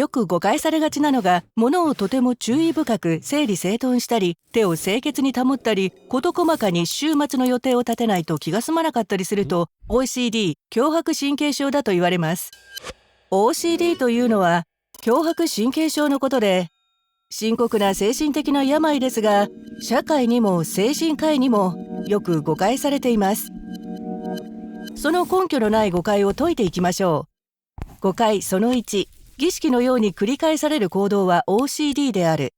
よく誤解されがちなのが、物をとても注意深く整理整頓したり、手を清潔に保ったり、事細かに週末の予定を立てないと気が済まなかったりすると、OCD、強迫神経症だと言われます。OCD というのは、強迫神経症のことで、深刻な精神的な病ですが、社会にも精神科医にもよく誤解されています。その根拠のない誤解を解いていきましょう。誤解その1、儀式のように繰り返される行動は OCD である。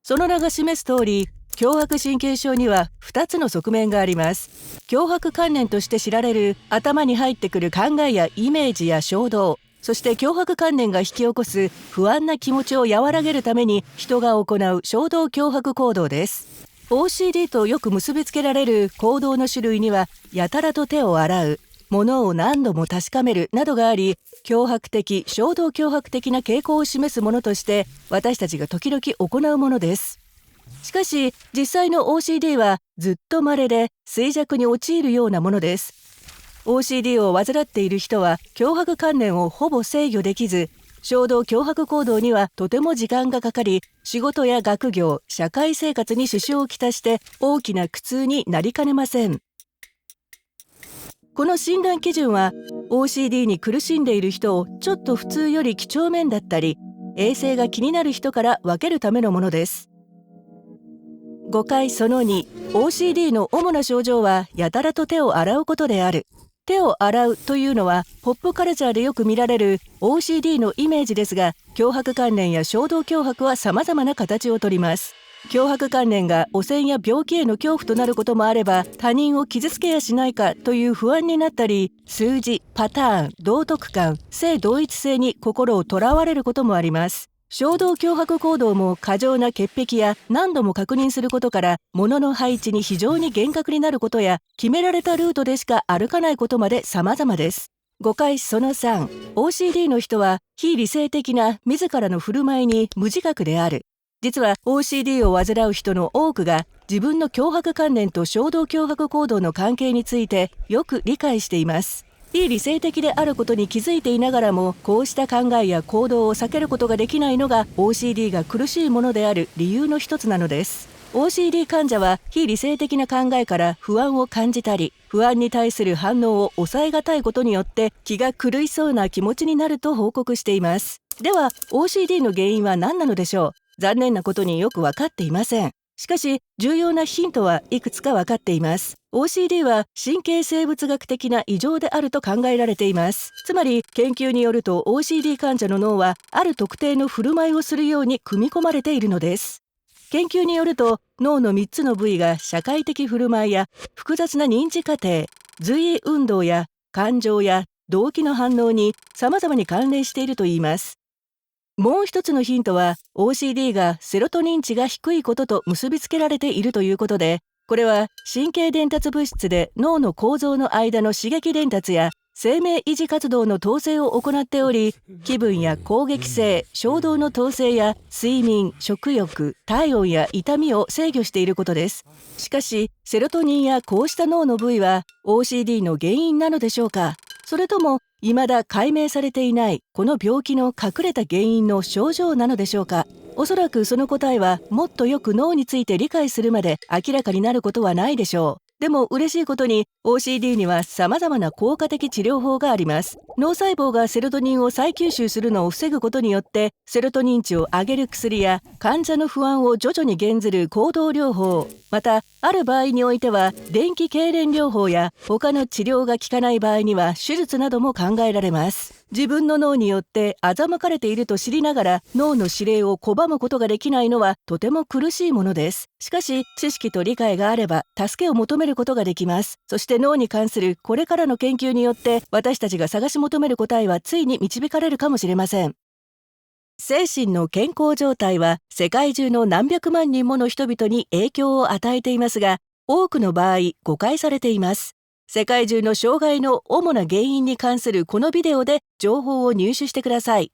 その名が示す通り、強迫神経症には2つの側面があります。強迫観念として知られる頭に入ってくる考えやイメージや衝動、そして強迫観念が引き起こす不安な気持ちを和らげるために人が行う衝動脅迫行動です。OCD とよく結びつけられる行動の種類には、やたらと手を洗う、物を何度も確かめるなどがあり、脅迫的、衝動脅迫的な傾向を示すものとして私たちが時々行うものです。しかし実際の OCD はずっと稀で衰弱に陥るようなものです。 OCD を患っている人は強迫観念をほぼ制御できず、衝動脅迫行動にはとても時間がかかり、仕事や学業、社会生活に支障をきたして大きな苦痛になりかねません。この診断基準は OCD に苦しんでいる人をちょっと普通より几帳面だったり、衛生が気になる人から分けるためのものです。誤解その2、OCD の主な症状はやたらと手を洗うことである。手を洗うというのはポップカルチャーでよく見られる OCD のイメージですが、強迫観念や衝動脅迫は様々な形をとります。強迫観念が汚染や病気への恐怖となることもあれば、他人を傷つけやしないかという不安になったり、数字、パターン、道徳観、性同一性に心をとらわれることもあります。衝動脅迫行動も過剰な潔癖や何度も確認することから、物の配置に非常に厳格になることや、決められたルートでしか歩かないことまで様々です。誤解その3、OCD の人は非理性的な自らの振る舞いに無自覚である。実は OCD を患う人の多くが自分の強迫観念と衝動脅迫行動の関係についてよく理解しています。非理性的であることに気づいていながらも、こうした考えや行動を避けることができないのが OCD が苦しいものである理由の一つなのです。OCD 患者は非理性的な考えから不安を感じたり、不安に対する反応を抑えがたいことによって気が狂いそうな気持ちになると報告しています。では OCD の原因は何なのでしょう。残念なことによく分かっていません。しかし重要なヒントはいくつか分かっています。OCD は神経生物学的な異常であると考えられています。つまり研究によると OCD 患者の脳はある特定の振る舞いをするように組み込まれているのです。研究によると脳の3つの部位が社会的振る舞いや複雑な認知過程、随意運動や感情や動機の反応に様々に関連しているといいます。もう一つのヒントは OCD がセロトニン値が低いことと結びつけられているということで、これは神経伝達物質で脳の構造の間の刺激伝達や生命維持活動の統制を行っており、気分や攻撃性、衝動の統制や睡眠、食欲、体温や痛みを制御していることです。しかしセロトニンやこうした脳の部位は OCD の原因なのでしょうか。それとも未だ解明されていないこの病気の隠れた原因の症状なのでしょうか。おそらくその答えはもっとよく脳について理解するまで明らかになることはないでしょう。でも嬉しいことに OCD には様々な効果的治療法があります。脳細胞がセロトニンを再吸収するのを防ぐことによってセロトニン値を上げる薬や患者の不安を徐々に減ずる行動療法、またある場合においては電気痙攣療法や他の治療が効かない場合には手術なども考えられます。自分の脳によって欺かれていると知りながら脳の指令を拒むことができないのはとても苦しいものです。しかし知識と理解があれば助けを求めることができます。そして脳に関するこれからの研究によって私たちが探し求める答えはついに導かれるかもしれません。精神の健康状態は世界中の何百万人もの人々に影響を与えていますが、多くの場合誤解されています。世界中の障害の主な原因に関するこのビデオで情報を入手してください。